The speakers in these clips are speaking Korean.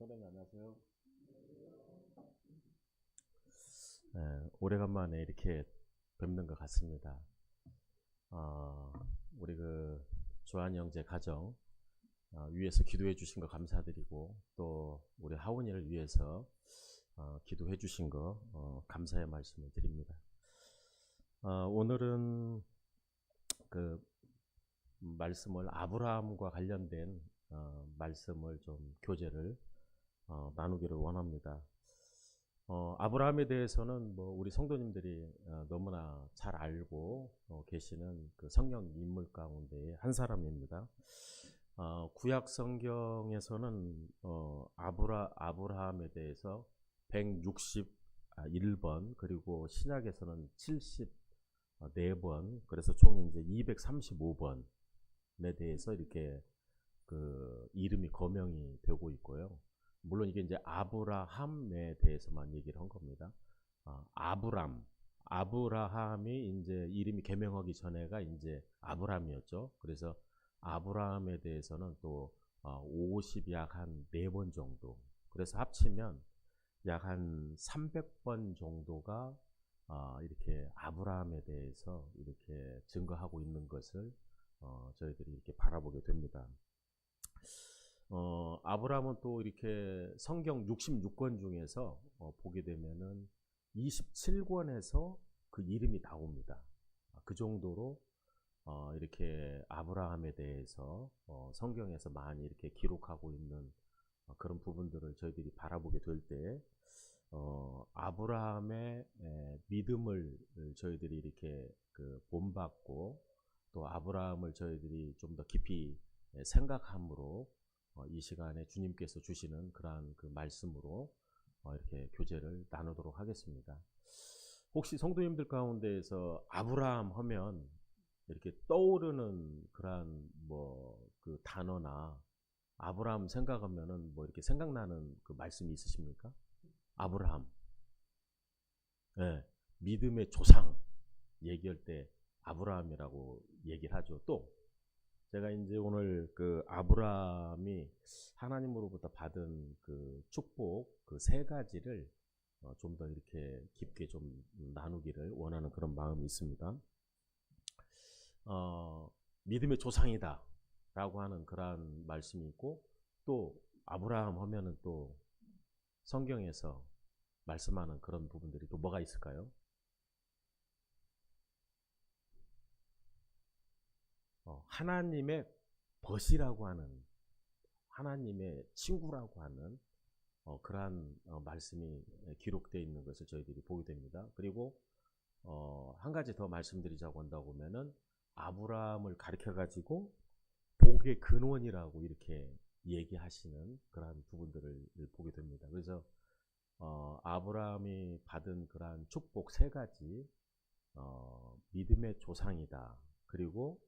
선생님 안녕하세요. 오래간만에 이렇게 뵙는 것 같습니다. 어, 우리 조한이 형제 가정 위해서 기도해 주신 거 감사드리고 또 우리 하원이를 위해서 기도해 주신 거 감사의 말씀을 드립니다. 오늘은 그 말씀을 아브라함과 관련된 말씀을 좀 교제를 나누기를 원합니다. 아브라함에 대해서는 뭐 우리 성도님들이 너무나 잘 알고 계시는 그 성경 인물 가운데 한 사람입니다. 구약 성경에서는 아브라함에 대해서 161번 그리고 신약에서는 74번 그래서 총 이제 235번에 대해서 이렇게 그 이름이 거명이 되고 있고요. 물론 이게 이제 아브라함에 대해서만 얘기를 한 겁니다. 아브라함이 이제 이름이 개명하기 전에가 이제 아브라함이었죠. 그래서 아브라함에 대해서는 또 50 약 한 4번 정도. 그래서 합치면 약 한 300번 정도가 이렇게 아브라함에 대해서 이렇게 증거하고 있는 것을 저희들이 이렇게 바라보게 됩니다. 아브라함은 또 이렇게 성경 66권 중에서 보게 되면은 27권에서 그 이름이 나옵니다. 그 정도로 이렇게 아브라함에 대해서 성경에서 많이 이렇게 기록하고 있는 그런 부분들을 저희들이 바라보게 될 때 아브라함의 믿음을 저희들이 이렇게 본받고 또 아브라함을 저희들이 좀 더 깊이 생각함으로 이 시간에 주님께서 주시는 그러한 그 말씀으로 이렇게 교제를 나누도록 하겠습니다. 혹시 성도님들 가운데에서 아브라함 하면 이렇게 떠오르는 그러한 그 단어나 아브라함 생각하면은 뭐 이렇게 생각나는 그 말씀이 있으십니까? 아브라함. 네, 믿음의 조상 얘기할 때 아브라함이라고 얘기를 하죠. 또 제가 이제 오늘 그 아브라함이 하나님으로부터 받은 그 축복 그 3가지를 좀 더 이렇게 깊게 좀 나누기를 원하는 그런 마음이 있습니다. 믿음의 조상이다 라고 하는 그러한 말씀이 있고 또 아브라함 하면은 또 성경에서 말씀하는 그런 부분들이 또 뭐가 있을까요? 하나님의 벗이라고 하는 하나님의 친구라고 하는 그러한 말씀이 기록되어 있는 것을 저희들이 보게 됩니다. 그리고 한 가지 더 말씀드리자고 한다고 하면은 아브라함을 가르쳐 가지고 복의 근원이라고 이렇게 얘기하시는 그러한 부분들을 보게 됩니다. 그래서 아브라함이 받은 그러한 축복 3가지 믿음의 조상이다. 그리고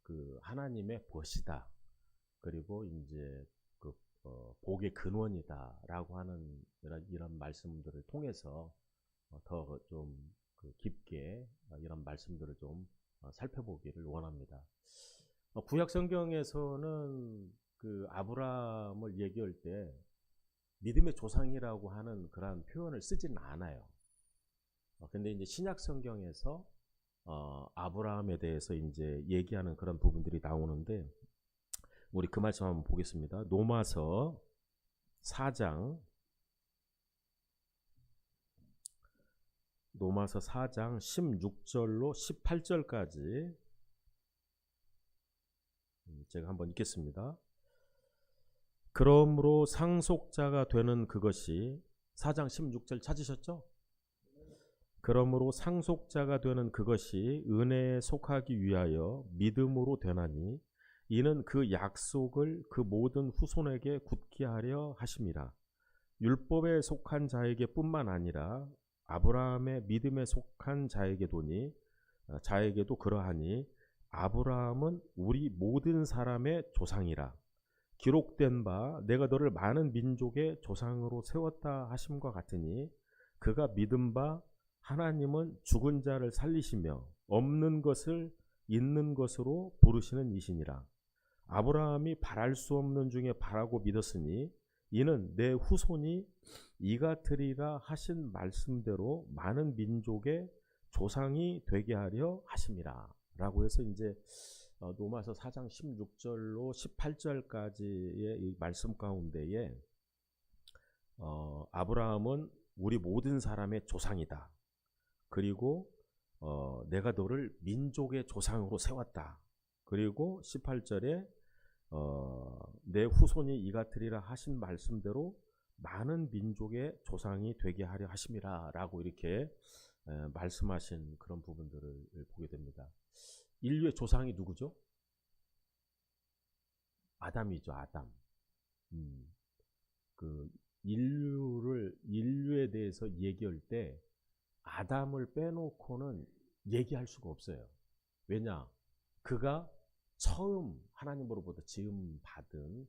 그 하나님의 벗이다. 그리고 이제 그 복의 근원이다라고 하는 이런 말씀들을 통해서 더 좀 깊게 이런 말씀들을 좀 살펴보기를 원합니다. 구약 성경에서는 그 아브라함을 얘기할 때 믿음의 조상이라고 하는 그러한 표현을 쓰지는 않아요. 근데 이제 신약 성경에서 아브라함에 대해서 이제 얘기하는 그런 부분들이 나오는데 우리 그 말씀 한번 보겠습니다. 로마서 4장 16절로 18절까지 제가 한번 읽겠습니다. 그러므로 상속자가 되는 그것이 4장 16절 찾으셨죠? 그러므로 상속자가 되는 그것이 은혜에 속하기 위하여 믿음으로 되나니 이는 그 약속을 그 모든 후손에게 굳게 하려 하심이라. 율법에 속한 자에게 뿐만 아니라 아브라함의 믿음에 속한 자에게도니 자에게도 그러하니 아브라함은 우리 모든 사람의 조상이라. 기록된 바 내가 너를 많은 민족의 조상으로 세웠다 하심과 같으니 그가 믿은 바 하나님은 죽은 자를 살리시며 없는 것을 있는 것으로 부르시는 이시니라. 아브라함이 바랄 수 없는 중에 바라고 믿었으니 이는 내 후손이 이같으리라 하신 말씀대로 많은 민족의 조상이 되게 하려 하심이라. 라고 해서 이제 로마서 4장 16절로 18절까지의 이 말씀 가운데에 아브라함은 우리 모든 사람의 조상이다. 그리고 내가 너를 민족의 조상으로 세웠다. 그리고 18절에 내 후손이 이같으리라 하신 말씀대로 많은 민족의 조상이 되게 하려 하심이라 라고 이렇게 말씀하신 그런 부분들을 보게 됩니다. 인류의 조상이 누구죠? 아담이죠. 아담. 그 인류에 대해서 얘기할 때 아담을 빼놓고는 얘기할 수가 없어요. 왜냐? 그가 처음 하나님으로부터 지음 받은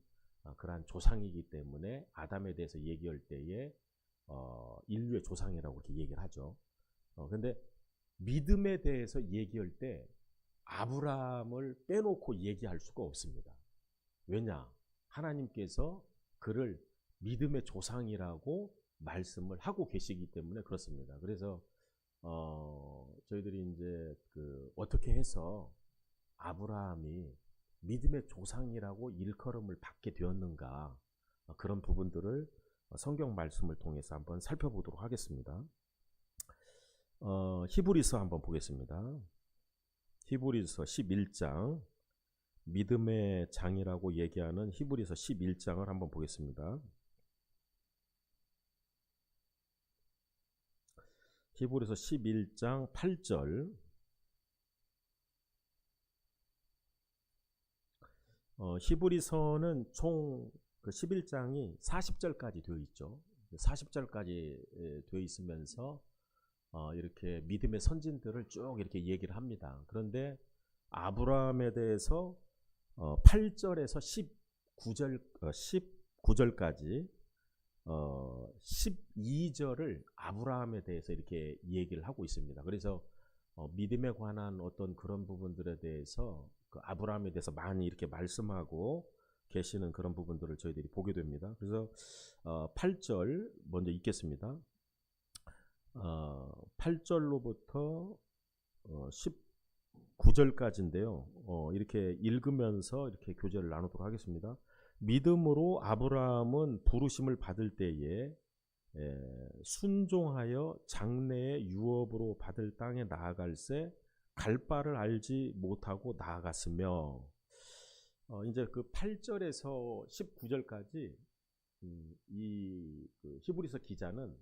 그러한 조상이기 때문에 아담에 대해서 얘기할 때에 인류의 조상이라고 이렇게 얘기를 하죠. 근데 믿음에 대해서 얘기할 때 아브라함을 빼놓고 얘기할 수가 없습니다. 왜냐? 하나님께서 그를 믿음의 조상이라고 말씀을 하고 계시기 때문에 그렇습니다. 그래서 저희들이 이제 어떻게 해서 아브라함이 믿음의 조상이라고 일컬음을 받게 되었는가, 그런 부분들을 성경 말씀을 통해서 한번 살펴보도록 하겠습니다. 히브리서 한번 보겠습니다. 히브리서 11장, 믿음의 장이라고 얘기하는 히브리서 11장을 한번 보겠습니다. 히브리서 11장 8절. 히브리서는 총 11장이 40절까지 되어 있죠. 40절까지 되어 있으면서 이렇게 믿음의 선진들을 쭉 이렇게 얘기를 합니다. 그런데 아브라함에 대해서 8절에서 19절까지 12절을 아브라함에 대해서 이렇게 얘기를 하고 있습니다. 그래서 믿음에 관한 어떤 그런 부분들에 대해서 아브라함에 대해서 많이 이렇게 말씀하고 계시는 그런 부분들을 저희들이 보게 됩니다. 그래서 8절 먼저 읽겠습니다. 8절로부터 19절까지인데요. 이렇게 읽으면서 이렇게 교제를 나누도록 하겠습니다. 믿음으로 아브라함은 부르심을 받을 때에 순종하여 장래의 유업으로 받을 땅에 나아갈새 갈 바를 알지 못하고 나아갔으며, 이제 그 8절에서 19절까지 이 히브리서 기자는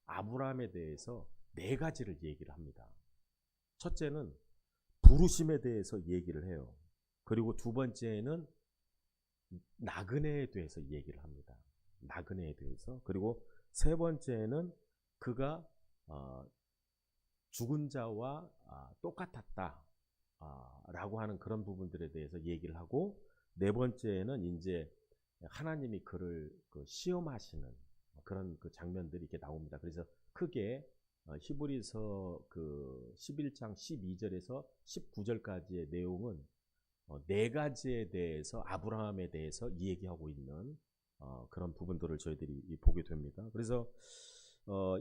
아브라함에 대해서 4가지를 얘기를 합니다. 첫째는 부르심에 대해서 얘기를 해요. 그리고 두 번째는 나그네에 대해서 얘기를 합니다. 나그네에 대해서. 그리고 세 번째는 그가 죽은 자와 똑같았다 라고 하는 그런 부분들에 대해서 얘기를 하고, 네 번째는 이제 하나님이 그를 시험하시는 그런 장면들이 이렇게 나옵니다. 그래서 크게 히브리서 11장 12절에서 19절까지의 내용은 4가지에 대해서 아브라함에 대해서 얘기하고 있는 그런 부분들을 저희들이 보게 됩니다. 그래서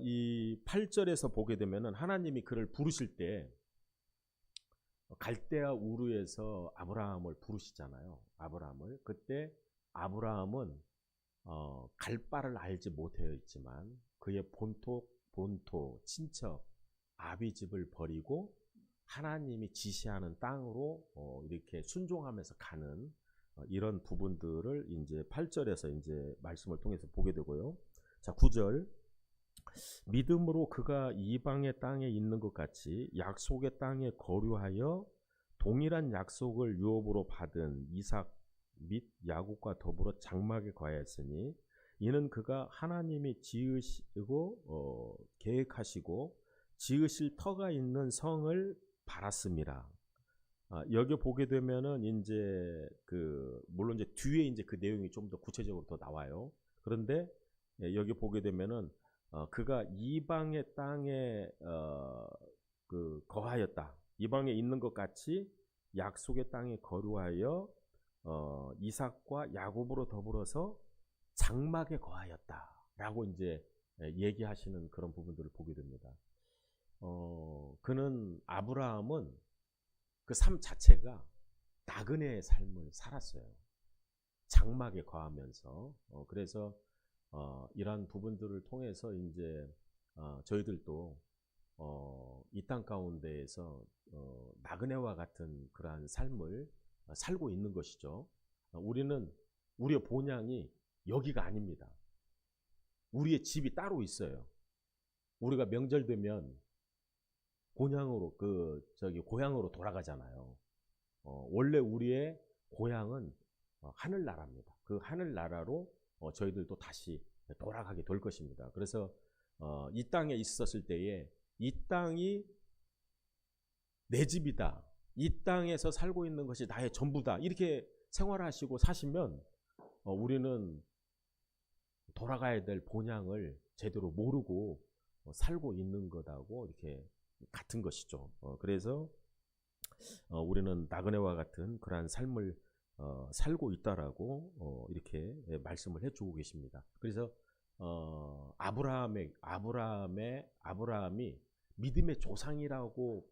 이 8절에서 보게 되면은 하나님이 그를 부르실 때 갈대아 우르에서 아브라함을 부르시잖아요. 아브라함을. 그때 아브라함은 갈 바를 알지 못하였지만 그의 본토, 친척, 아비집을 버리고 하나님이 지시하는 땅으로 이렇게 순종하면서 가는 이런 부분들을 이제 8절에서 이제 말씀을 통해서 보게 되고요. 자, 9절. 믿음으로 그가 이방의 땅에 있는 것 같이 약속의 땅에 거류하여 동일한 약속을 유업으로 받은 이삭 및 야곱과 더불어 장막에 거하였으니 이는 그가 하나님이 지으시고 계획하시고 지으실 터가 있는 성을 바랐습니다. 여기 보게 되면은 이제 물론 이제 뒤에 이제 그 내용이 좀 더 구체적으로 더 나와요. 그런데 여기 보게 되면은 그가 이방의 땅에 거하였다. 이방에 있는 것 같이 약속의 땅에 거류하여 이삭과 야곱으로 더불어서 장막에 거하였다라고 이제 얘기하시는 그런 부분들을 보게 됩니다. 그는 아브라함은 그 삶 자체가 나그네의 삶을 살았어요. 장막에 거하면서. 그래서 이러한 부분들을 통해서 이제 저희들도 이 땅 가운데에서 나그네와 같은 그러한 삶을 살고 있는 것이죠. 우리는 우리의 본향이 여기가 아닙니다. 우리의 집이 따로 있어요. 우리가 명절 되면 본향으로 고향으로 돌아가잖아요. 원래 우리의 고향은 하늘나라입니다. 그 하늘나라로 저희들도 다시 돌아가게 될 것입니다. 그래서 이 땅에 있었을 때에 이 땅이 내 집이다. 이 땅에서 살고 있는 것이 나의 전부다. 이렇게 생활하시고 사시면 우리는 돌아가야 될 본향을 제대로 모르고 살고 있는 것하고 이렇게 같은 것이죠. 그래서 우리는 나그네와 같은 그러한 삶을 살고 있다라고 이렇게 말씀을 해주고 계십니다. 그래서 아브라함이 믿음의 조상이라고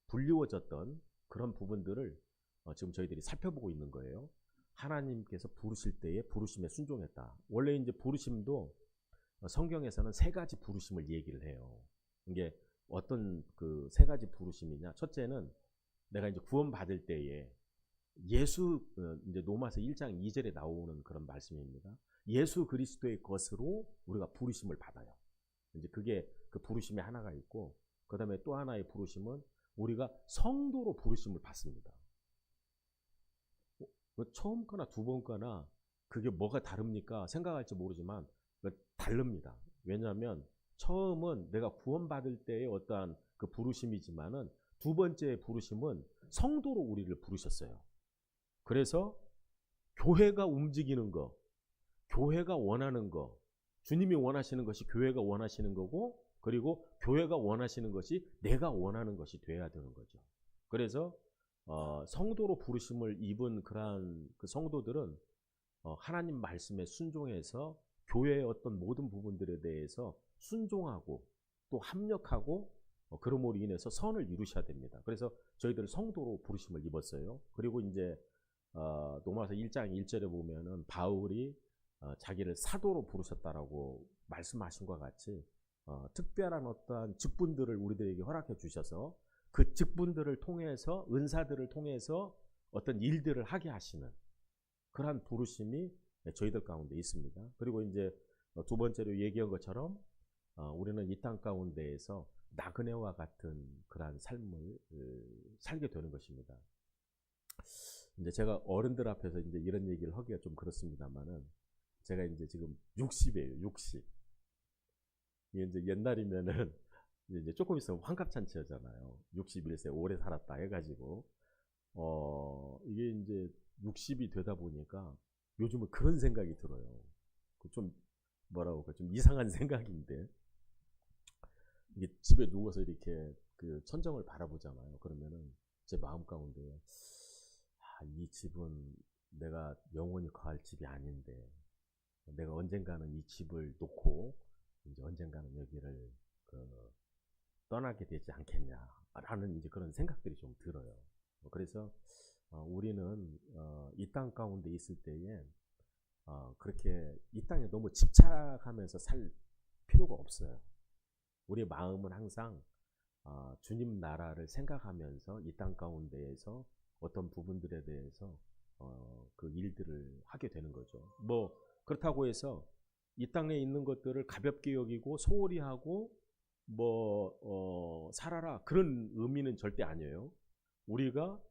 불리워졌던 그런 부분들을 지금 저희들이 살펴보고 있는 거예요. 하나님께서 부르실 때에 부르심에 순종했다. 원래 이제 부르심도 성경에서는 세 가지 부르심을 얘기를 해요. 이게 어떤 그 세 가지 부르심이냐? 첫째는 내가 이제 구원받을 때에 예수, 이제 로마서 1장 2절에 나오는 그런 말씀입니다. 예수 그리스도의 것으로 우리가 부르심을 받아요. 이제 그게 그 부르심의 하나가 있고, 그 다음에 또 하나의 부르심은 우리가 성도로 부르심을 받습니다. 처음 거나 두 번 거나 그게 뭐가 다릅니까? 생각할지 모르지만 다릅니다. 왜냐하면 처음은 내가 구원받을 때의 어떠한 그 부르심이지만은 두 번째 부르심은 성도로 우리를 부르셨어요. 그래서 교회가 움직이는 거, 교회가 원하는 거, 주님이 원하시는 것이 교회가 원하시는 거고, 그리고 교회가 원하시는 것이 내가 원하는 것이 돼야 되는 거죠. 그래서 성도로 부르심을 입은 그러한 그 성도들은 하나님 말씀에 순종해서 교회의 어떤 모든 부분들에 대해서 순종하고 또 합력하고 그러므로 인해서 선을 이루셔야 됩니다. 그래서 저희들 성도로 부르심을 입었어요. 그리고 이제 로마서 1장 1절에 보면은 바울이 자기를 사도로 부르셨다라고 말씀하신 것과 같이 특별한 어떠한 직분들을 우리들에게 허락해 주셔서 그 직분들을 통해서 은사들을 통해서 어떤 일들을 하게 하시는 그러한 부르심이 저희들 가운데 있습니다. 그리고 이제 두 번째로 얘기한 것처럼 우리는 이 땅 가운데에서 나그네와 같은 그러한 삶을 살게 되는 것입니다. 이제 제가 어른들 앞에서 이제 이런 얘기를 하기가 좀 그렇습니다만은 제가 이제 지금 60이에요. 60. 이게 이제 옛날이면은 이제 조금 있으면 환갑잔치잖아요. 61세 오래 살았다 해가지고 이게 이제 60이 되다 보니까 요즘은 그런 생각이 들어요. 좀 뭐라고 할까, 좀 이상한 생각인데, 이게 집에 누워서 이렇게 그 천정을 바라보잖아요. 그러면은 제 마음 가운데 이 집은 내가 영원히 거할 집이 아닌데 내가 언젠가는 이 집을 놓고 이제 언젠가는 여기를 떠나게 되지 않겠냐라는 이제 그런 생각들이 좀 들어요. 그래서 우리는 이 땅 가운데 있을 때에 그렇게 이 땅에 너무 집착하면서 살 필요가 없어요. 우리의 마음은 항상 주님 나라를 생각하면서 이 땅 가운데에서 어떤 부분들에 대해서 그 일들을 하게 되는 거죠. 뭐 그렇다고 해서 이 땅에 있는 것들을 가볍게 여기고 소홀히 하고 살아라 그런 의미는 절대 아니에요. 우리가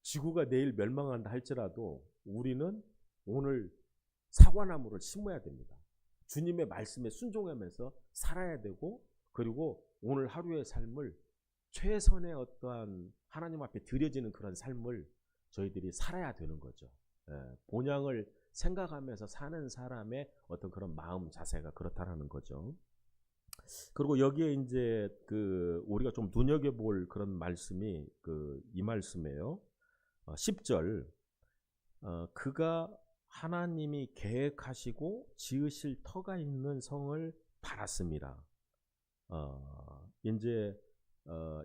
지구가 내일 멸망한다 할지라도 우리는 오늘 사과나무를 심어야 됩니다. 주님의 말씀에 순종하면서 살아야 되고, 그리고 오늘 하루의 삶을 최선의 어떠한 하나님 앞에 드려지는 그런 삶을 저희들이 살아야 되는 거죠. 본향을 생각하면서 사는 사람의 어떤 그런 마음 자세가 그렇다라는 거죠. 그리고 여기에 이제 우리가 좀 눈여겨볼 그런 말씀이 이 말씀이에요. 10절, 그가 하나님이 계획하시고 지으실 터가 있는 성을 바랐습니다. 이제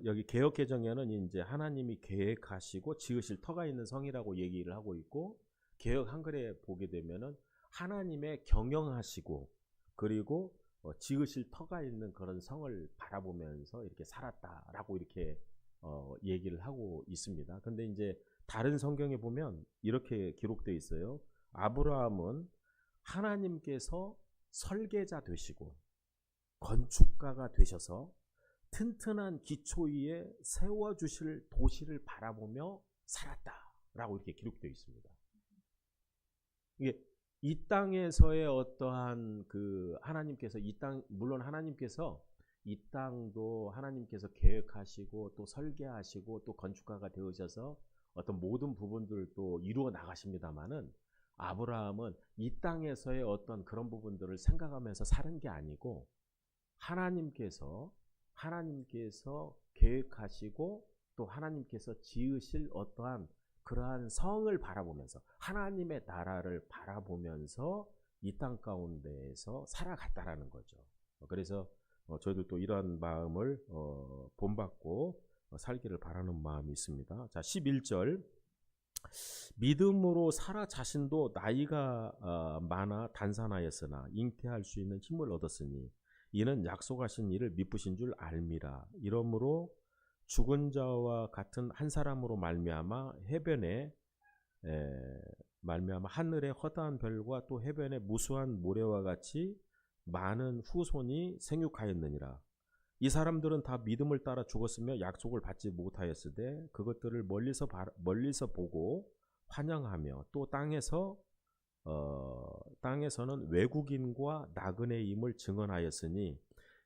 여기 개역 개정에는 이제 하나님이 계획하시고 지으실 터가 있는 성이라고 얘기를 하고 있고, 개역 한글에 보게 되면은 하나님의 경영하시고 그리고 지으실 터가 있는 그런 성을 바라보면서 이렇게 살았다라고 이렇게 얘기를 하고 있습니다. 근데 이제 다른 성경에 보면 이렇게 기록되어 있어요. 아브라함은 하나님께서 설계자 되시고 건축가가 되셔서 튼튼한 기초 위에 세워주실 도시를 바라보며 살았다라고 이렇게 기록되어 있습니다. 이게 이 땅에서의 어떠한 그 하나님께서 이 땅, 물론 하나님께서 이 땅도 하나님께서 계획하시고 또 설계하시고 또 건축가가 되으셔서 어떤 모든 부분들도 이루어 나가십니다만은, 아브라함은 이 땅에서의 어떤 그런 부분들을 생각하면서 사는 게 아니고 하나님께서 계획하시고 또 하나님께서 지으실 어떠한 그러한 성을 바라보면서 하나님의 나라를 바라보면서 이 땅 가운데에서 살아갔다라는 거죠. 그래서 저희들도 이러한 마음을 본받고 살기를 바라는 마음이 있습니다. 자, 11절. 믿음으로 사라 자신도 나이가 많아 단산하였으나 잉태할 수 있는 힘을 얻었으니 이는 약속하신 이를 미쁘신 줄 알미라. 이러므로 죽은 자와 같은 한 사람으로 말미암아 하늘의 허다한 별과 또 해변의 무수한 모래와 같이 많은 후손이 생육하였느니라. 이 사람들은 다 믿음을 따라 죽었으며 약속을 받지 못하였으되 그것들을 멀리서 보고 환영하며 또 땅에서는 외국인과 나그네임을 증언하였으니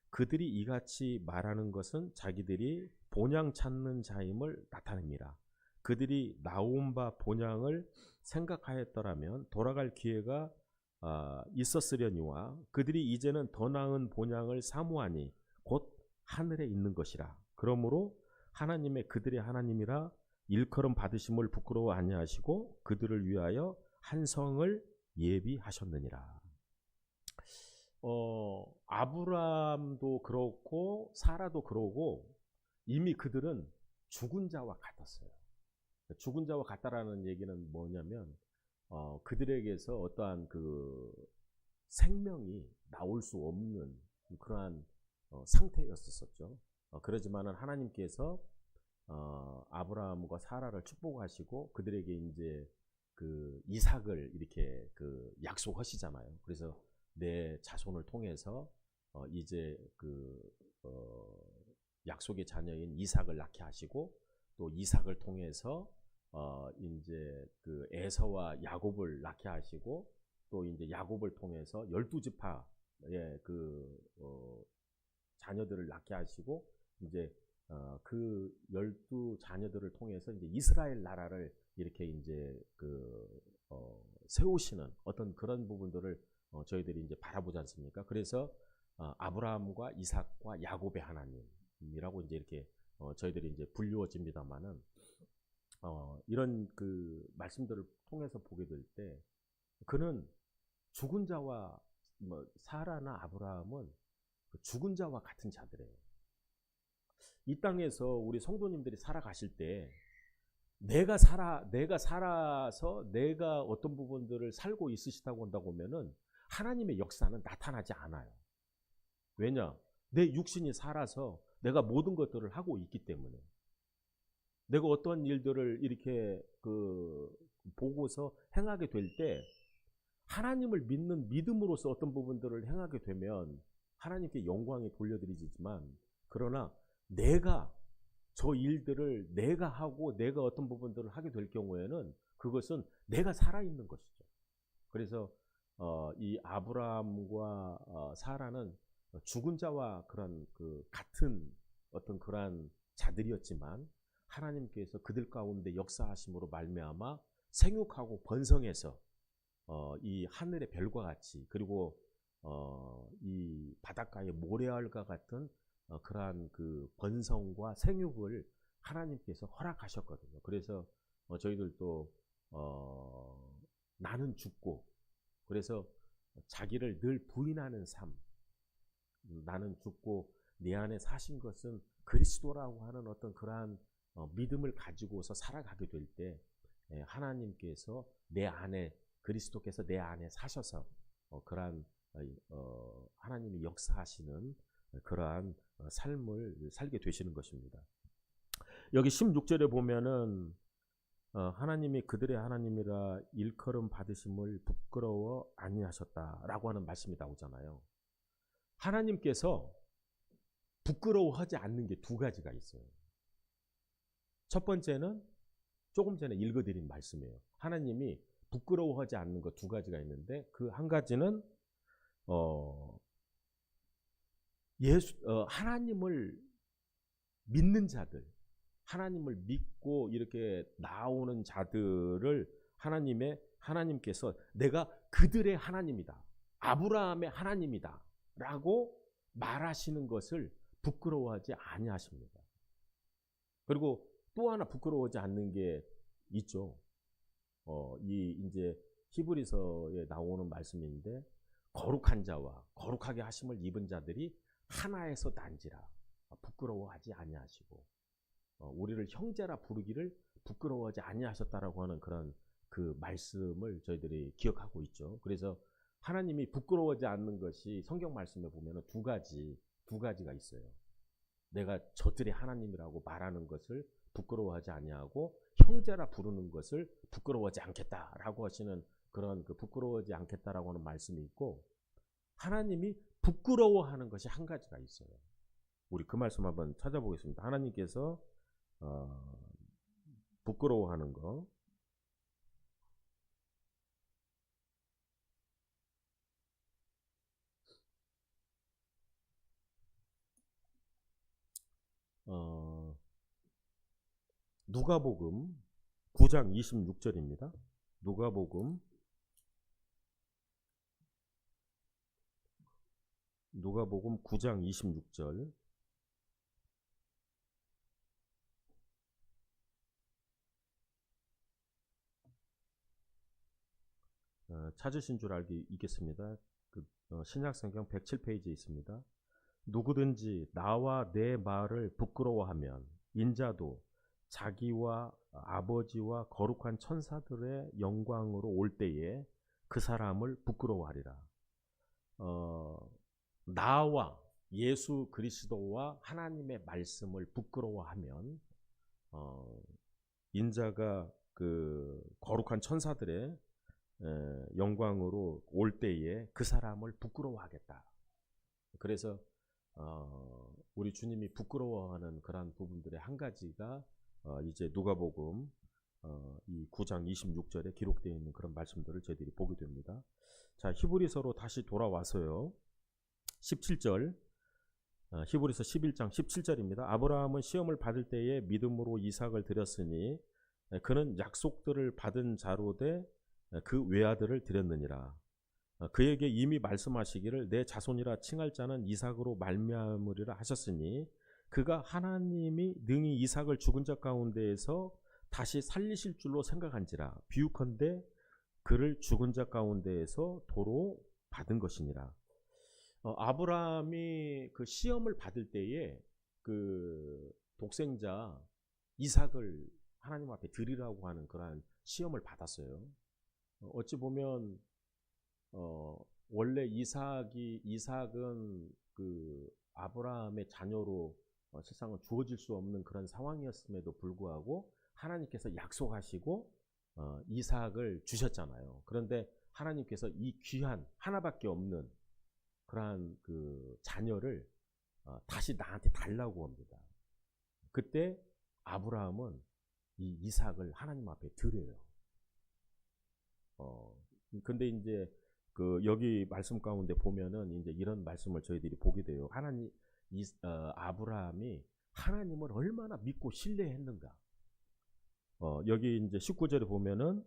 그들이 이같이 말하는 것은 자기들이 본향 찾는 자임을 나타냅니다. 그들이 나온 바 본향을 생각하였더라면 돌아갈 기회가 있었으려니와 그들이 이제는 더 나은 본향을 사모하니 곧 하늘에 있는 것이라. 그러므로 하나님의 그들의 하나님이라 일컬음 받으심을 부끄러워 아니하시고 그들을 위하여 한 성을 예비하셨느니라. 아브라함도 그렇고 사라도 그러고 이미 그들은 죽은 자와 같았어요. 죽은 자와 같다라는 얘기는 뭐냐면 그들에게서 어떠한 그 생명이 나올 수 없는 그러한 상태였었죠. 그러지만은 하나님께서 아브라함과 사라를 축복하시고 그들에게 이제 그 이삭을 이렇게 그 약속하시잖아요. 그래서 내 자손을 통해서 이제 그 약속의 자녀인 이삭을 낳게 하시고 또 이삭을 통해서 이제 그 에서와 야곱을 낳게 하시고 또 이제 야곱을 통해서 12지파의 그 자녀들을 낳게 하시고 이제 그 12자녀들을 통해서 이제 이스라엘 나라를 이렇게 이제 그 세우시는 어떤 그런 부분들을 저희들이 이제 바라보지 않습니까? 그래서 아브라함과 이삭과 야곱의 하나님이라고 이제 이렇게 저희들이 이제 불리워집니다만은 이런 그 말씀들을 통해서 보게 될 때 그는 죽은 자와 사라나 아브라함은 죽은 자와 같은 자들이에요. 이 땅에서 우리 성도님들이 살아가실 때 내가 살아서 내가 어떤 부분들을 살고 있으시다고 한다고 하면은 하나님의 역사는 나타나지 않아요. 왜냐? 내 육신이 살아서 내가 모든 것들을 하고 있기 때문에 내가 어떤 일들을 이렇게 보고서 행하게 될 때 하나님을 믿는 믿음으로서 어떤 부분들을 행하게 되면 하나님께 영광이 돌려드리지만, 그러나 내가 저 일들을 내가 하고 내가 어떤 부분들을 하게 될 경우에는 그것은 내가 살아있는 것이죠. 그래서 이 아브라함과 사라는 죽은 자와 그런 그 같은 어떤 그러한 자들이었지만 하나님께서 그들 가운데 역사하심으로 말미암아 생육하고 번성해서 이 하늘의 별과 같이 그리고 이 바닷가의 모래알과 같은 그러한 그 번성과 생육을 하나님께서 허락하셨거든요. 그래서 저희들도 나는 죽고, 그래서 자기를 늘 부인하는 삶, 나는 죽고 내 안에 사신 것은 그리스도라고 하는 어떤 그러한 믿음을 가지고서 살아가게 될 때 하나님께서 내 안에, 그리스도께서 내 안에 사셔서 그러한 하나님이 역사하시는 그러한 삶을 살게 되시는 것입니다. 여기 16절에 보면은 하나님이 그들의 하나님이라 일컬음 받으심을 부끄러워 아니하셨다라고 하는 말씀이 나오잖아요. 하나님께서 부끄러워하지 않는 게 두 가지가 있어요. 첫 번째는 조금 전에 읽어드린 말씀이에요. 하나님이 부끄러워하지 않는 것 두 가지가 있는데, 그 한 가지는 하나님을 믿는 자들, 하나님을 믿고 이렇게 나오는 자들을 하나님께서 내가 그들의 하나님이다, 아브라함의 하나님이다 라고 말하시는 것을 부끄러워하지 아니하십니다. 그리고 또 하나 부끄러워하지 않는 게 있죠. 이제 히브리서에 나오는 말씀인데, 거룩한 자와 거룩하게 하심을 입은 자들이 하나에서 난지라 부끄러워하지 아니하시고, 우리를 형제라 부르기를 부끄러워하지 아니하셨다라고 하는 그런 그 말씀을 저희들이 기억하고 있죠. 그래서 하나님이 부끄러워하지 않는 것이 성경 말씀에 보면 두 가지가 있어요. 내가 저들의 하나님이라고 말하는 것을 부끄러워하지 아니하고, 형제라 부르는 것을 부끄러워하지 않겠다라고 하시는 그런 그 부끄러워하지 않겠다라고 하는 말씀이 있고, 하나님이 부끄러워하는 것이 한 가지가 있어요. 우리 그 말씀 한번 찾아보겠습니다. 하나님께서 부끄러워하는 거. 누가복음 9장 26절입니다. 누가복음 9장 26절. 찾으신 줄 있겠습니다. 신약성경 107페이지에 있습니다. 누구든지 나와 내 말을 부끄러워하면 인자도 자기와 아버지와 거룩한 천사들의 영광으로 올 때에 그 사람을 부끄러워하리라. 나와 예수 그리스도와 하나님의 말씀을 부끄러워하면 인자가 그 거룩한 천사들의 영광으로 올 때에 그 사람을 부끄러워하겠다. 그래서 우리 주님이 부끄러워하는 그러한 부분들의 한 가지가 이제 누가복음 이 9장 26절에 기록되어 있는 그런 말씀들을 저희들이 보게 됩니다. 자, 히브리서로 다시 돌아와서요. 17절, 히브리서 11장 17절입니다. 아브라함은 시험을 받을 때에 믿음으로 이삭을 드렸으니 그는 약속들을 받은 자로되 그 외아들을 드렸느니라. 그에게 이미 말씀하시기를 내 자손이라 칭할 자는 이삭으로 말미암으리라 하셨으니 그가 하나님이 능히 이삭을 죽은 자 가운데에서 다시 살리실 줄로 생각한지라. 비유컨대 그를 죽은 자 가운데에서 도로 받은 것이니라. 아브라함이 그 시험을 받을 때에 그 독생자 이삭을 하나님 앞에 드리라고 하는 그러한 시험을 받았어요. 어찌 보면 원래 이삭은 그 아브라함의 자녀로 세상은 주어질 수 없는 그런 상황이었음에도 불구하고 하나님께서 약속하시고 이삭을 주셨잖아요. 그런데 하나님께서 이 귀한 하나밖에 없는 그러한 그 자녀를 다시 나한테 달라고 합니다. 그때 아브라함은 이 이삭을 하나님 앞에 드려요. 근데 이제 그 여기 말씀 가운데 보면은 이제 이런 말씀을 저희들이 보게 돼요. 아브라함이 하나님을 얼마나 믿고 신뢰했는가. 여기 이제 19절에 보면은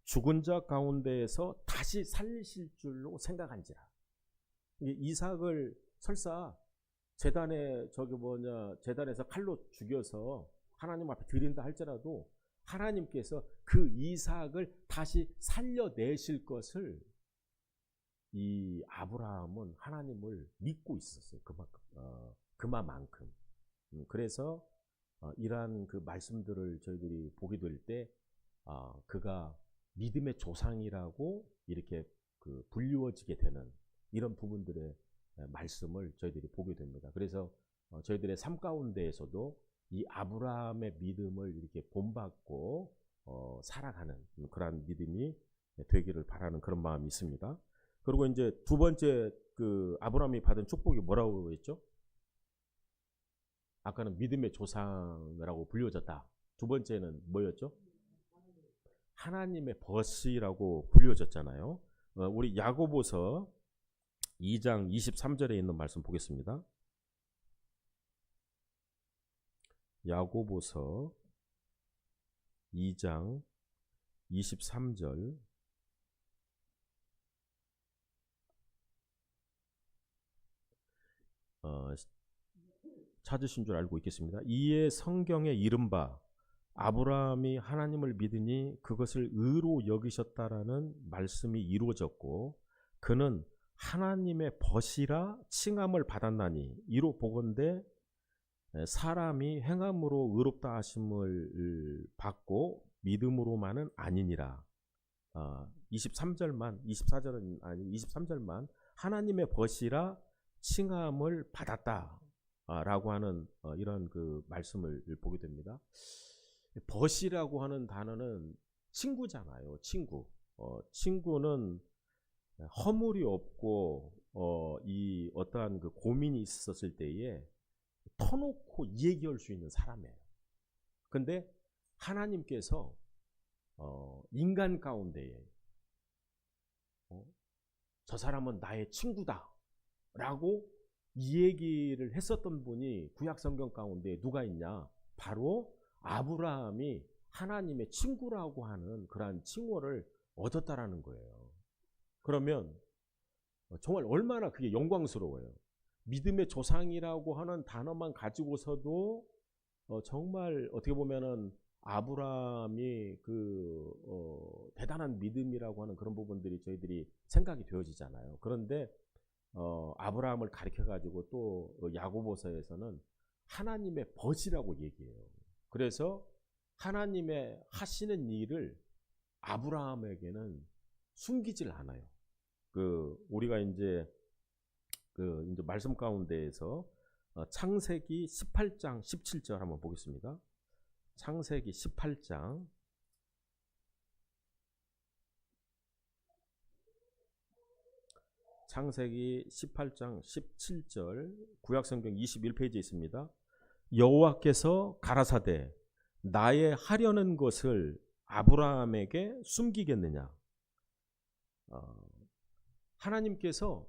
죽은 자 가운데에서 다시 살리실 줄로 생각한지라. 이삭을 설사 재단에서 칼로 죽여서 하나님 앞에 드린다 할지라도 하나님께서 그 이삭을 다시 살려내실 것을 이 아브라함은 하나님을 믿고 있었어요. 그만큼. 그래서 이러한 그 말씀들을 저희들이 보게 될 때 그가 믿음의 조상이라고 이렇게 그 불리워지게 되는 이런 부분들의 말씀을 저희들이 보게 됩니다. 그래서 저희들의 삶 가운데에서도 이 아브라함의 믿음을 이렇게 본받고 살아가는 그러한 믿음이 되기를 바라는 그런 마음이 있습니다. 그리고 이제 두 번째 그 아브라함이 받은 축복이 뭐라고 했죠? 아까는 믿음의 조상이라고 불려졌다. 두 번째는 뭐였죠? 하나님의 벗이라고 불려졌잖아요. 우리 야고보서 2장 23절에 있는 말씀 보겠습니다. 야고보서 2장 23절. 찾으신 줄 알고 있겠습니다. 이에 성경에 이른바 아브라함이 하나님을 믿으니 그것을 의로 여기셨다라는 말씀이 이루어졌고 그는 하나님의 벗이라 칭함을 받았나니 이로 보건대 사람이 행함으로 의롭다 하심을 받고 믿음으로만은 아니니라. 23절만 24절은 아니 23절만 하나님의 벗이라 칭함을 받았다 라고 하는 이런 그 말씀을 보게 됩니다. 벗이라고 하는 단어는 친구잖아요. 친구는 허물이 없고 이 어떠한 그 고민이 있었을 때에 터놓고 얘기할 수 있는 사람이에요. 근데 하나님께서 인간 가운데에 저 사람은 나의 친구다 라고 이 얘기를 했었던 분이 구약 성경 가운데 누가 있냐? 바로 아브라함이 하나님의 친구라고 하는 그러한 칭호를 얻었다라는 거예요. 그러면 정말 얼마나 그게 영광스러워요. 믿음의 조상이라고 하는 단어만 가지고서도 정말 어떻게 보면은 아브라함이 그 대단한 믿음이라고 하는 그런 부분들이 저희들이 생각이 되어지잖아요. 그런데 아브라함을 가리켜 가지고 또 야고보서에서는 하나님의 벗이라고 얘기해요. 그래서 하나님의 하시는 일을 아브라함에게는 숨기질 않아요. 우리가 이제 이제 말씀 가운데에서 창세기 18장 17절 한번 보겠습니다. 창세기 18장 17절 구약성경 21페이지에 있습니다. 여호와께서 가라사대 나의 하려는 것을 아브라함에게 숨기겠느냐. 하나님께서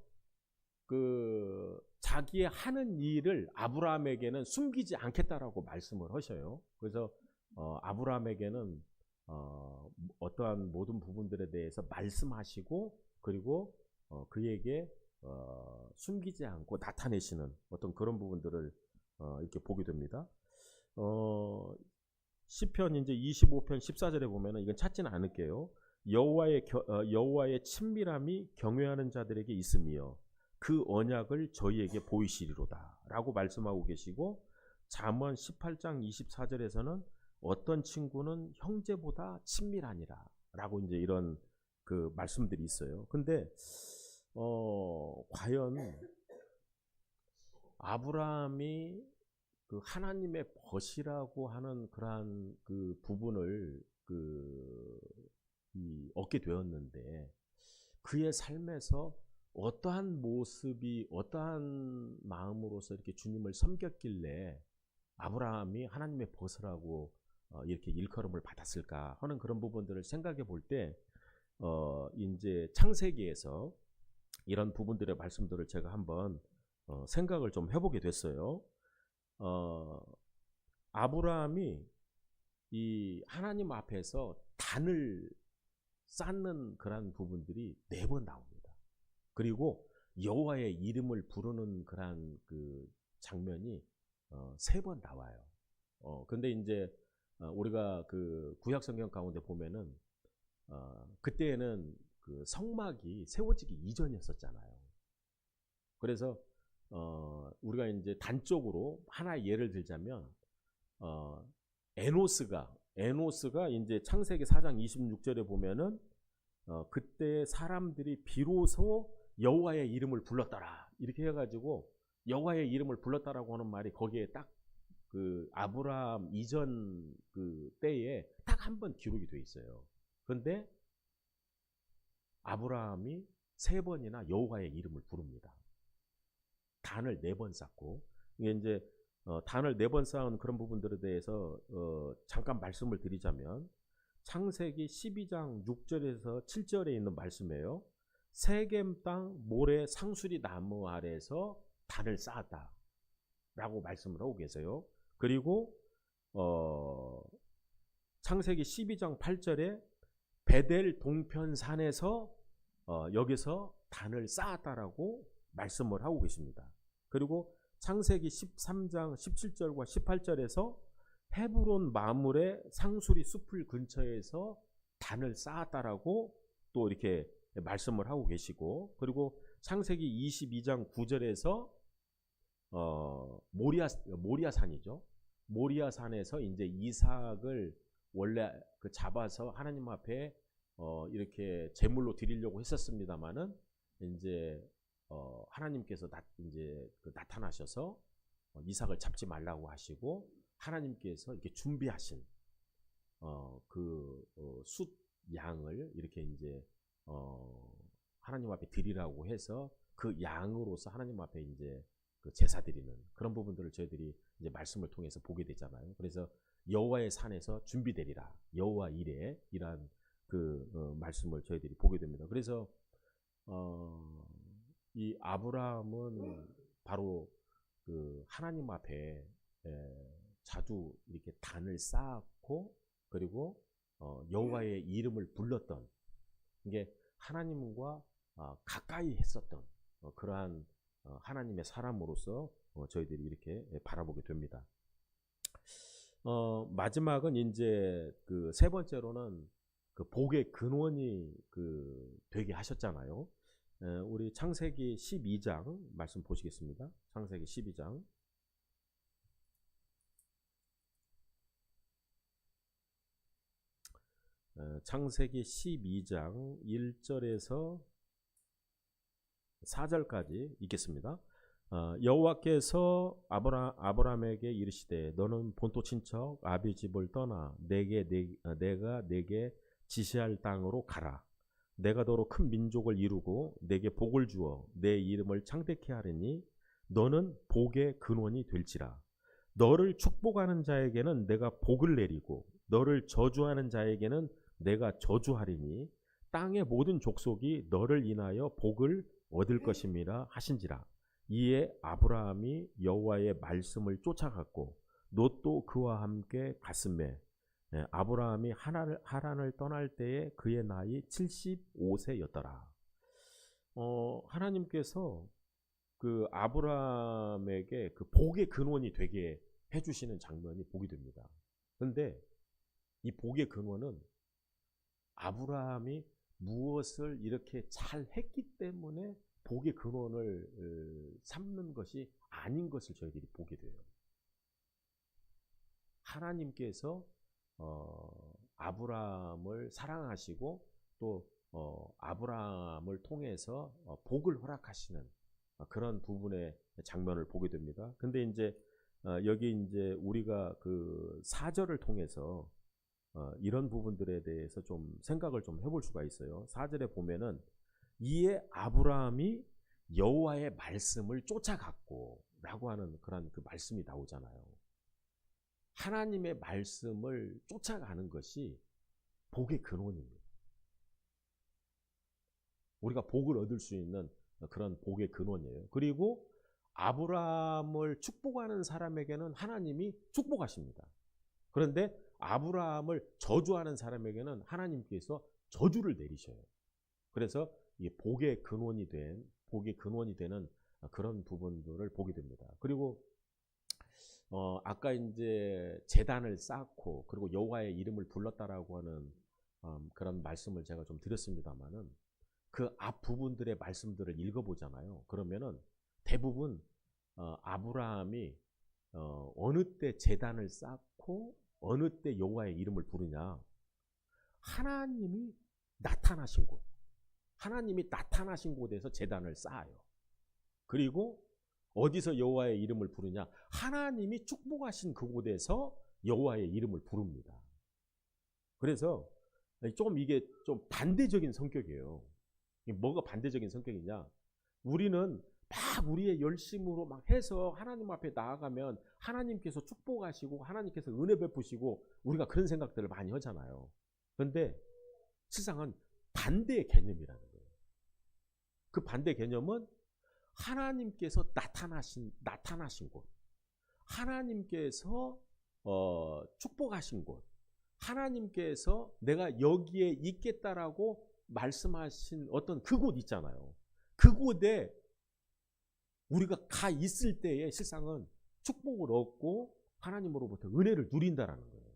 자기의 하는 일을 아브라함에게는 숨기지 않겠다라고 말씀을 하셔요. 그래서 아브라함에게는 어떠한 모든 부분들에 대해서 말씀하시고 그리고 그에게 숨기지 않고 나타내시는 어떤 그런 부분들을 이렇게 보게 됩니다. 시편 이제 25편 14절에 보면은 이건 찾지는 않을게요. 여호와의 친밀함이 경외하는 자들에게 있으며 그 언약을 저희에게 보이시리로다라고 말씀하고 계시고 잠언 18장 24절에서는 어떤 친구는 형제보다 친밀하니라라고 이제 이런 그 말씀들이 있어요. 근데 과연 아브라함이 그 하나님의 벗이라고 하는 그러한 그 부분을 얻게 되었는데 그의 삶에서 어떠한 모습이 어떠한 마음으로서 이렇게 주님을 섬겼길래 아브라함이 하나님의 벗이라고 이렇게 일컬음을 받았을까 하는 그런 부분들을 생각해 볼 때 이제 창세기에서 이런 부분들의 말씀들을 제가 한번 생각을 좀 해보게 됐어요. 아브라함이 이 하나님 앞에서 단을 쌓는 그런 부분들이 4번 나옵니다. 그리고 여호와의 이름을 부르는 그런 그 장면이 3번 나와요. 근데 이제 우리가 그 구약 성경 가운데 보면은 그때에는 그 성막이 세워지기 이전이었었잖아요. 그래서 우리가 이제 단적으로 하나의 예를 들자면 에노스가 이제 창세기 4장 26절에 보면은 그때 사람들이 비로소 여호와의 이름을 불렀더라 이렇게 해가지고 여호와의 이름을 불렀다라고 하는 말이 거기에 딱 그 아브라함 이전 그 때에 딱 한 번 기록이 돼 있어요. 그런데 아브라함이 3번이나 여호와의 이름을 부릅니다. 단을 4번 쌓고 이게 이제 단을 4번 쌓은 그런 부분들에 대해서 잠깐 말씀을 드리자면 창세기 12장 6절에서 7절에 있는 말씀이에요. 세겜 땅 모래 상수리 나무 아래에서 단을 쌓았다 라고 말씀을 하고 계세요. 그리고 창세기 12장 8절에 베델 동편산에서 여기서 단을 쌓았다라고 말씀을 하고 계십니다. 그리고 창세기 13장 17절과 18절에서 헤브론 마물의 상수리 숲을 근처에서 단을 쌓았다라고 또 이렇게 말씀을 하고 계시고, 그리고 창세기 22장 9절에서 모리아산이죠. 모리아산에서 이제 이삭을 원래 그 잡아서 하나님 앞에 이렇게 제물로 드리려고 했었습니다만은 이제 하나님께서 이제 나타나셔서 이삭을 잡지 말라고 하시고 하나님께서 이렇게 준비하신 숫 양을 이렇게 이제 하나님 앞에 드리라고 해서 그 양으로서 하나님 앞에 이제 그 제사 드리는 그런 부분들을 저희들이 이제 말씀을 통해서 보게 되잖아요. 그래서 여호와의 산에서 준비되리라 여호와 이레 이란 그 말씀을 저희들이 보게 됩니다. 그래서 이 아브라함은 바로 그 하나님 앞에 자주 이렇게 단을 쌓고 그리고 여호와의 이름을 불렀던 이게 하나님과 가까이 했었던 그러한 하나님의 사람으로서 저희들이 이렇게 바라보게 됩니다. 마지막은 이제 그 3번째로는 그 복의 근원이 그 되게 하셨잖아요. 우리 창세기 12장 말씀 보시겠습니다. 창세기 12장. 창세기 12장 1절에서 4절까지 읽겠습니다. 여호와께서 아브라함에게 이르시되 너는 본토 친척 아비 집을 떠나 내가 내게 지시할 땅으로 가라. 내가 너로 큰 민족을 이루고 내게 복을 주어 내 이름을 창대케 하리니 너는 복의 근원이 될지라. 너를 축복하는 자에게는 내가 복을 내리고 너를 저주하는 자에게는 내가 저주하리니 땅의 모든 족속이 너를 인하여 복을 얻을 것임이라 하신지라. 이에 아브라함이 여호와의 말씀을 쫓아갔고 롯도 그와 함께 갔음에 아브라함이 하란을 떠날 때에 그의 나이 75세였더라. 하나님께서 그 아브라함에게 그 복의 근원이 되게 해주시는 장면이 보게 됩니다. 그런데 이 복의 근원은 아브라함이 무엇을 이렇게 잘 했기 때문에 복의 근원을 삼는 것이 아닌 것을 저희들이 보게 돼요. 하나님께서 아브라함을 사랑하시고 또 아브라함을 통해서 복을 허락하시는 그런 부분의 장면을 보게 됩니다. 근데 이제 여기 이제 우리가 그 4절을 통해서 이런 부분들에 대해서 좀 생각을 좀 해볼 수가 있어요. 4절에 보면은 이에 아브라함이 여호와의 말씀을 쫓아갔고 라고 하는 그런 그 말씀이 나오잖아요. 하나님의 말씀을 쫓아가는 것이 복의 근원입니다. 우리가 복을 얻을 수 있는 그런 복의 근원이에요. 그리고 아브라함을 축복하는 사람에게는 하나님이 축복하십니다. 그런데 아브라함을 저주하는 사람에게는 하나님께서 저주를 내리셔요. 그래서 이게 복의 근원이 되는 그런 부분들을 보게 됩니다. 그리고 아까 이제 제단을 쌓고 그리고 여호와의 이름을 불렀다라고 하는 그런 말씀을 제가 좀 드렸습니다만은 그 앞 부분들의 말씀들을 읽어보잖아요. 그러면은 대부분 아브라함이 어느 때 제단을 쌓고 어느 때 여호와의 이름을 부르냐? 하나님이 나타나신 곳, 하나님이 나타나신 곳에서 제단을 쌓아요. 그리고 어디서 여호와의 이름을 부르냐? 하나님이 축복하신 그곳에서 여호와의 이름을 부릅니다. 그래서 조금 이게 좀 반대적인 성격이에요. 뭐가 반대적인 성격이냐? 우리는 막 우리의 열심으로 막 해서 하나님 앞에 나아가면 하나님께서 축복하시고 하나님께서 은혜 베푸시고 우리가 그런 생각들을 많이 하잖아요. 그런데 세상은 반대의 개념이라는 거예요. 그 반대 개념은 하나님께서 나타나신 곳, 하나님께서 축복하신 곳, 하나님께서 내가 여기에 있겠다라고 말씀하신 어떤 그곳 있잖아요. 그곳에 우리가 가 있을 때에 세상은 축복을 얻고 하나님으로부터 은혜를 누린다라는 거예요.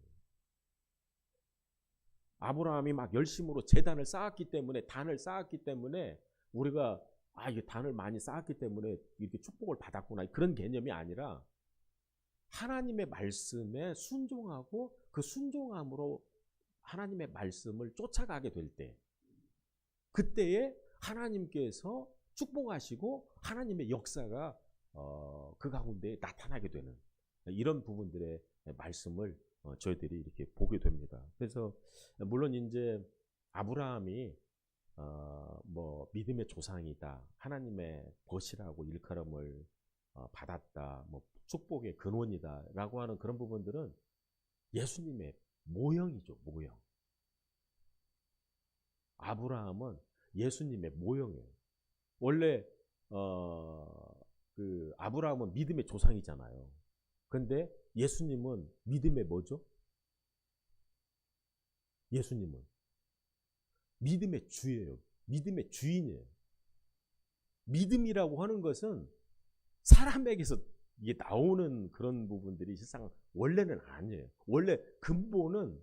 아브라함이 막 열심으로 제단을 쌓았기 때문에, 단을 쌓았기 때문에 우리가 이게 단을 많이 쌓았기 때문에 이렇게 축복을 받았구나, 그런 개념이 아니라 하나님의 말씀에 순종하고 그 순종함으로 하나님의 말씀을 쫓아가게 될 때, 그때에 하나님께서 축복하시고 하나님의 역사가 그 가운데 나타나게 되는 이런 부분들의 말씀을 저희들이 이렇게 보게 됩니다. 그래서 물론 이제 아브라함이 뭐 믿음의 조상이다, 하나님의 벗이라고 일컬음을 받았다, 뭐 축복의 근원이다라고 하는 그런 부분들은 예수님의 모형이죠, 모형. 아브라함은 예수님의 모형이에요. 원래 그 아브라함은 믿음의 조상이잖아요. 근데 예수님은 믿음의 뭐죠? 예수님은 믿음의 주예요. 믿음의 주인이에요. 믿음이라고 하는 것은 사람에게서 이게 나오는 그런 부분들이 실상 원래는 아니에요. 원래 근본은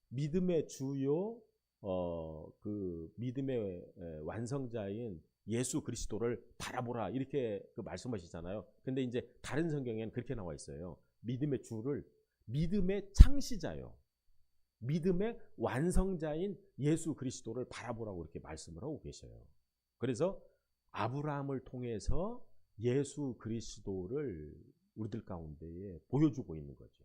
믿음의 주요, 그 믿음의 완성자인 예수 그리스도를 바라보라, 이렇게 그 말씀하시잖아요. 근데 이제 다른 성경에는 그렇게 나와 있어요. 믿음의 주를 믿음의 창시자요, 믿음의 완성자인 예수 그리스도를 바라보라고 이렇게 말씀을 하고 계셔요. 그래서 아브라함을 통해서 예수 그리스도를 우리들 가운데에 보여주고 있는 거죠.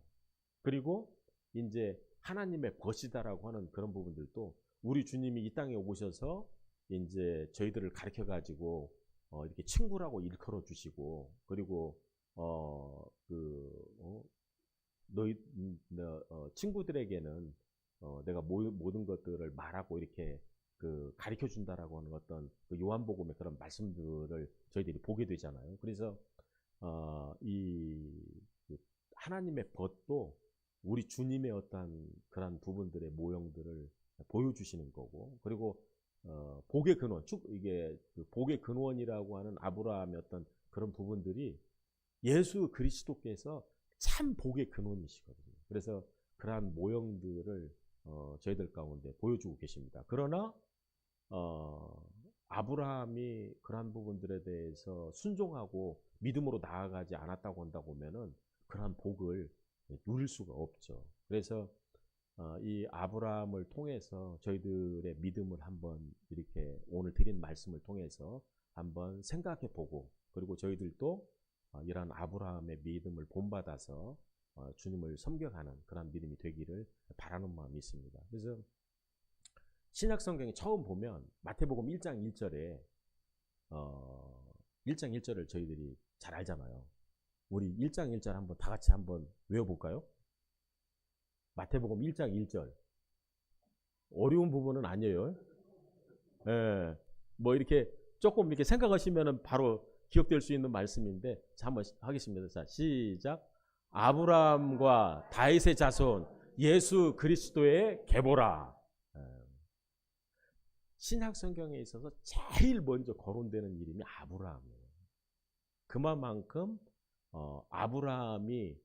그리고 이제 하나님의 벗이다라고 하는 그런 부분들도 우리 주님이 이 땅에 오셔서 이제 저희들을 가르쳐 가지고 이렇게 친구라고 일컬어 주시고, 그리고 너희 친구들에게는 내가 모든 것들을 말하고 이렇게 그 가르쳐 준다라고 하는 어떤 그 요한복음의 그런 말씀들을 저희들이 보게 되잖아요. 그래서 이 하나님의 벗도 우리 주님의 어떤 그런 부분들의 모형들을 보여주시는 거고, 그리고 복의 근원, 이게 그 복의 근원이라고 하는 아브라함의 어떤 그런 부분들이 예수 그리스도께서 참 복의 근원이시거든요. 그래서 그러한 모형들을 저희들 가운데 보여주고 계십니다. 그러나 아브라함이 그러한 부분들에 대해서 순종하고 믿음으로 나아가지 않았다고 한다고 하면은 그러한 복을 누릴 수가 없죠. 그래서 이 아브라함을 통해서 저희들의 믿음을 한번 이렇게 오늘 드린 말씀을 통해서 한번 생각해 보고, 그리고 저희들도 이러한 아브라함의 믿음을 본받아서 주님을 섬겨가는 그런 믿음이 되기를 바라는 마음이 있습니다. 그래서 신약 성경에 처음 보면 마태복음 1장 1절에 1장 1절을 저희들이 잘 알잖아요. 우리 1장 1절 한번 다 같이 한번 외워볼까요? 마태복음 1장 1절. 어려운 부분은 아니에요. 예, 뭐 이렇게 조금 이렇게 생각하시면은 바로 기억될 수 있는 말씀인데, 자, 한번 하겠습니다. 자, 시작. 아브라함과 다윗의 자손 예수 그리스도의 계보라. 신약 성경에 있어서 제일 먼저 거론되는 이름이 아브라함이에요. 그만큼 아브라함이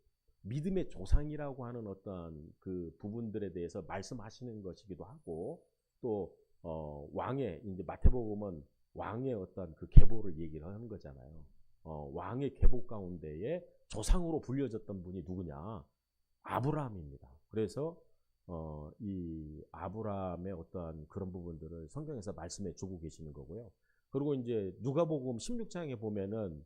믿음의 조상이라고 하는 어떤 그 부분들에 대해서 말씀하시는 것이기도 하고 또 왕의 이제 마태복음은 왕의 어떤 그 계보를 얘기를 하는 거잖아요. 왕의 계보 가운데에 조상으로 불려졌던 분이 누구냐? 아브라함입니다. 그래서 이 아브라함의 어떠한 그런 부분들을 성경에서 말씀해 주고 계시는 거고요. 그리고 이제 누가복음 16장에 보면은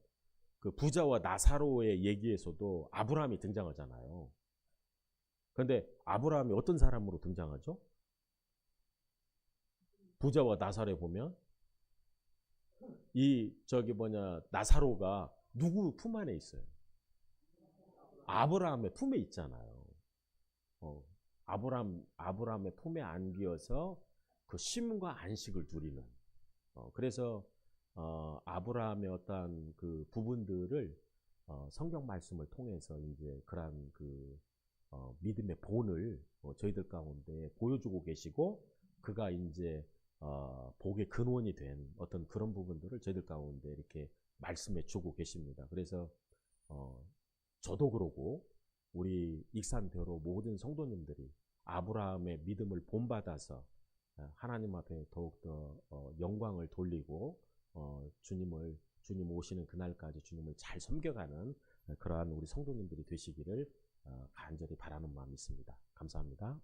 그 부자와 나사로의 얘기에서도 아브라함이 등장하잖아요. 그런데 아브라함이 어떤 사람으로 등장하죠? 부자와 나사로에 보면 이 저기 뭐냐 나사로가 누구 품 안에 있어요? 아브라함의 품에 있잖아요. 아브라함의 품에 안기어서 그 쉼과 안식을 누리는. 그래서 아브라함의 어떠한 그 부분들을 성경 말씀을 통해서 이제 그러한 그 믿음의 본을 저희들 가운데 보여주고 계시고 그가 이제 복의 근원이 된 어떤 그런 부분들을 저희들 가운데 이렇게 말씀해 주고 계십니다. 그래서 저도 그러고 우리 익산대로 모든 성도님들이 아브라함의 믿음을 본받아서 하나님 앞에 더욱더 영광을 돌리고 주님 오시는 그날까지 주님을 잘 섬겨가는 그러한 우리 성도님들이 되시기를 간절히 바라는 마음이 있습니다. 감사합니다.